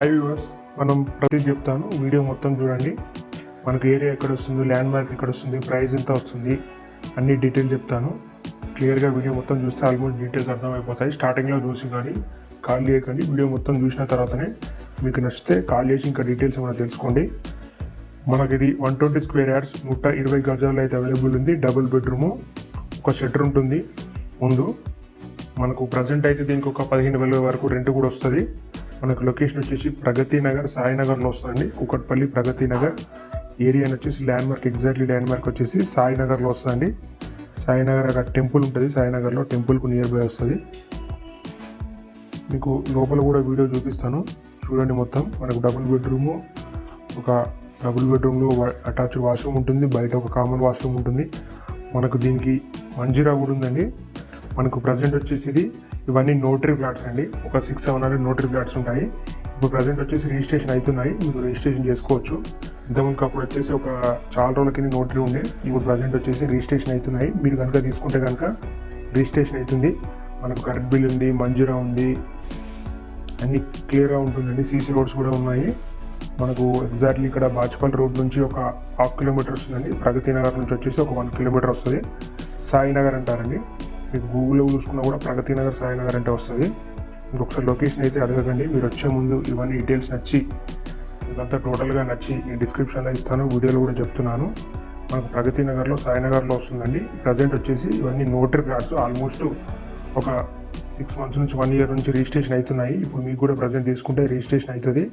High viewers, మనం ప్రతి చెప్తాను, వీడియో మొత్తం చూడండి. మనకు ఏరియా ఎక్కడ వస్తుంది, ల్యాండ్ మార్క్ ఎక్కడ వస్తుంది, ప్రైస్ ఎంత వస్తుంది, అన్ని డీటెయిల్స్ చెప్తాను. క్లియర్గా వీడియో మొత్తం చూస్తే ఆల్మోస్ట్ డీటెయిల్స్ అర్థమైపోతాయి. స్టార్టింగ్లో చూసి కానీ కాల్ చేయకండి. వీడియో మొత్తం చూసిన తర్వాతనే మీకు నచ్చితే కాల్ చేసి ఇంకా డీటెయిల్స్ ఏమైనా తెలుసుకోండి. మనకి ఇది 120 స్క్వేర్ యార్డ్స్ 120 గజాలు అయితే అవైలబుల్ ఉంది. డబుల్ బెడ్రూము, ఒక షెటర్ ఉంటుంది ముందు. మనకు ప్రజెంట్ అయితే దీనికి ఒక 15,000 వరకు రెంట్ కూడా వస్తుంది. మనకు లొకేషన్ వచ్చేసి ప్రగతి నగర్, సాయినగర్లో వస్తుందండి. కూకట్పల్లి ప్రగతి నగర్ ఏరియా వచ్చేసి land mark, exactly land mark వచ్చేసి సాయినగర్లో వస్తుందండి. సాయినగర్ అక్కడ టెంపుల్ ఉంటుంది, సాయినగర్లో టెంపుల్కు నియర్ బై వస్తుంది. మీకు లోపల కూడా వీడియో చూపిస్తాను, చూడండి మొత్తం. మనకు డబుల్ బెడ్రూము, ఒక డబుల్ బెడ్రూమ్లో అటాచ్డ్ వాష్రూమ్ ఉంటుంది, బయట ఒక కామన్ వాష్రూమ్ ఉంటుంది. మనకు దీనికి మంజీరా కూడా ఉందండి. మనకు ప్రజెంట్ వచ్చేసి ఇవన్నీ నోటరీ ఫ్లాట్స్ అండి. ఒక 600-700 నోటరీ ఫ్లాట్స్ ఉంటాయి. ఇప్పుడు ప్రజెంట్ వచ్చేసి రిజిస్ట్రేషన్ అవుతున్నాయి, మీరు రిజిస్ట్రేషన్ చేసుకోవచ్చు. ఇంతకుముందు అప్పుడు వచ్చేసి ఒక చాలా రోజుల కింద నోటరీ ఉండే, ఇప్పుడు ప్రజెంట్ వచ్చేసి రిజిస్ట్రేషన్ అవుతున్నాయి. మీరు కనుక తీసుకుంటే కనుక రిజిస్ట్రేషన్ అవుతుంది. మనకు కరెంట్ బిల్ ఉంది, మంజూరా ఉంది, అన్ని క్లియర్గా ఉంటుందండి. సీసీ రోడ్స్ కూడా ఉన్నాయి. మనకు ఎగ్జాక్ట్లీ ఇక్కడ బాచుపల్లి రోడ్ నుంచి ఒక 1/2 కిలోమీటర్ వస్తుందండి. ప్రగతి నగర్ నుంచి వచ్చేసి ఒక 1 కిలోమీటర్ వస్తుంది. సాయినగర్ అంటారండి. మీకు గూగుల్లో చూసుకున్నా కూడా ప్రగతి నగర్, సాయినగర్ అంటే వస్తుంది. ఇంకొకసారి లొకేషన్ అయితే అడగకండి. మీరు వచ్చే ముందు ఇవన్నీ డీటెయిల్స్ నచ్చి, ఇదంతా టోటల్గా నచ్చి నేను డిస్క్రిప్షన్లో ఇస్తాను, వీడియోలో కూడా చెప్తున్నాను. మనకు ప్రగతి నగర్లో, సాయినగర్లో వస్తుందండి. ప్రజెంట్ వచ్చేసి ఇవన్నీ నోటరీ ఫ్లాట్స్. ఆల్మోస్ట్ ఒక 6 మంత్స్ నుంచి 1 ఇయర్ నుంచి రిజిస్ట్రేషన్ అవుతున్నాయి. ఇప్పుడు మీకు కూడా ప్రజెంట్ తీసుకుంటే రిజిస్ట్రేషన్ అవుతుంది.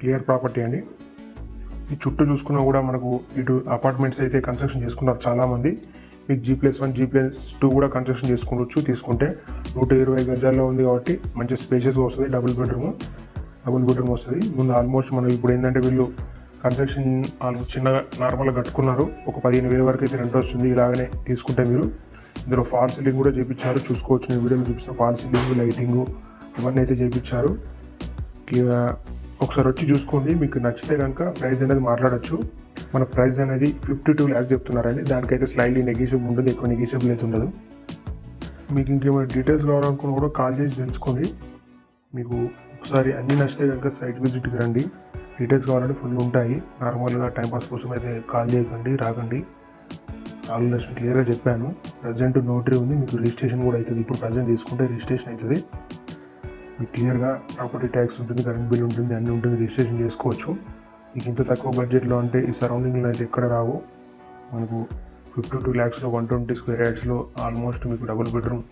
క్లియర్ ప్రాపర్టీ అండి. ఈ చుట్టూ చూసుకున్నా కూడా మనకు ఇటు అపార్ట్మెంట్స్ అయితే కన్స్ట్రక్షన్ చేసుకున్నారు చాలామంది. మీకు G+1, G+2 కూడా కన్స్ట్రక్షన్ చేసుకోవచ్చు తీసుకుంటే. 120 గజాల్లో ఉంది కాబట్టి మంచి స్పేషియస్గా వస్తుంది. డబుల్ బెడ్రూమ్ వస్తుంది. ముందు ఆల్మోస్ట్ మనం ఇప్పుడు ఏంటంటే వీళ్ళు కన్స్ట్రక్షన్ చిన్నగా నార్మల్గా కట్టుకున్నారు. ఒక 15,000 వరకు అయితే రెంట్ వస్తుంది. ఇలాగనే తీసుకుంటే మీరు ఇందులో ఫాల్ సీలింగ్ కూడా చేయించారు, చూసుకోవచ్చు. నేను వీడియోలో చూపిస్తున్న ఫాల్ సీలింగ్, లైటింగ్ ఇవన్నీ అయితే చేయించారు. ఒకసారి వచ్చి చూసుకోండి. మీకు నచ్చితే కనుక ప్రైస్ అనేది మాట్లాడచ్చు. మన ప్రైస్ అనేది 52 lakhs చెప్తున్నారండి. దానికైతే స్లైడ్లీ నెగిషియబుల్ ఉంటుంది, ఎక్కువ నెగిషియబుల్ అయితే ఉండదు. మీకు ఇంకేమైనా డీటెయిల్స్ కావాలనుకున్నా కూడా కాల్ చేసి తెలుసుకోండి. మీకు ఒకసారి అన్నీ నచ్చితే కనుక సైట్ విజిట్కి రండి. డీటెయిల్స్ కావాలంటే ఫుల్ ఉంటాయి. నార్మల్గా టైంపాస్ కోసం అయితే కాల్ చేయకండి, రాకండి. ఆల్రెడీ క్లియర్గా చెప్పాను. ప్రజెంట్ నోటరీ ఉంది, మీకు రిజిస్ట్రేషన్ కూడా అవుతుంది. ఇప్పుడు ప్రజెంట్ తీసుకుంటే రిజిస్ట్రేషన్ అవుతుంది. మీకు క్లియర్గా ప్రాపర్టీ ట్యాక్స్ ఉంటుంది, కరెంట్ బిల్ ఉంటుంది, అన్నీ ఉంటుంది, రిజిస్ట్రేషన్ చేసుకోవచ్చు. మీకు ఇంత తక్కువ బడ్జెట్లో అంటే ఈ సరౌండింగ్లో అయితే ఎక్కడ రావు. మనకు 52 lakhsలో 120 స్క్వేర్ యార్డ్స్లో ఆల్మోస్ట్ మీకు డబుల్ బెడ్రూమ్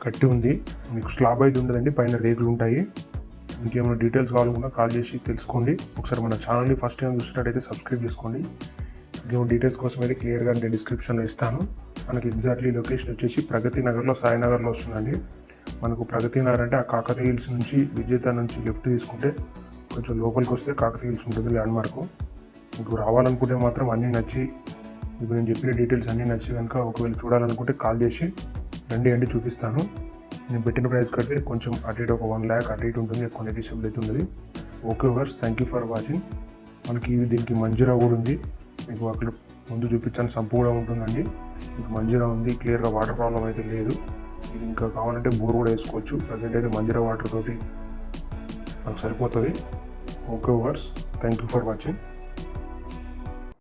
కట్టి ఉంది. మీకు స్లాబ్ అయితే ఉండదండి, పైన రేకులు ఉంటాయి. ఇంకేమైనా డీటెయిల్స్ కావాలనుకున్నా కాల్ చేసి తెలుసుకోండి. ఒకసారి మన ఛానల్ని ఫస్ట్ టైం చూసినట్టయితే సబ్స్క్రైబ్ చేసుకోండి. ఇంకేమైనా డీటెయిల్స్ కోసం అయితే క్లియర్గా నేను డిస్క్రిప్షన్లో ఇస్తాను. మనకి ఎగ్జాక్ట్లీ లొకేషన్ వచ్చేసి ప్రగతి నగర్లో, సాయినగర్లో వస్తుందండి. మనకు ప్రగతి నగర్ అంటే ఆ కాకతీయ హిల్స్ నుంచి, విజేత నుంచి లెఫ్ట్ తీసుకుంటే కొంచెం లోపలికి వస్తే కాకతీయ హిల్స్ ఉంటుంది ల్యాండ్ మార్కు. మీకు రావాలనుకుంటే మాత్రం అన్నీ నచ్చి, ఇప్పుడు నేను చెప్పిన డీటెయిల్స్ అన్నీ నచ్చి కనుక ఒకవేళ చూడాలనుకుంటే కాల్ చేసి రండి చూపిస్తాను. నేను పెట్టిన ప్రైస్ కడితే కొంచెం అటు ఇటు ఒక 1 lakh అటు ఇటు ఉంటుంది, ఎక్కువ నెగిషియబుల్ అయితే ఉంటుంది. ఓకే వర్స్, థ్యాంక్ యూ ఫర్ వాచింగ్. మనకి దీనికి మంజీరా కూడా ఉంది. మీకు అక్కడ ముందు చూపించాను, సంపు కూడా ఉంటుందండి. మీకు మంజీరా ఉంది, క్లియర్గా వాటర్ ప్రాబ్లం అయితే లేదు. ఇది ఇంకా కావాలంటే బోర్ కూడా వేసుకోవచ్చు. ప్రజెంట్ అయితే మంజీరా వాటర్ తోటి మనకు సరిపోతుంది. ఓకే వర్స్, థ్యాంక్ యూ ఫర్ వాచింగ్.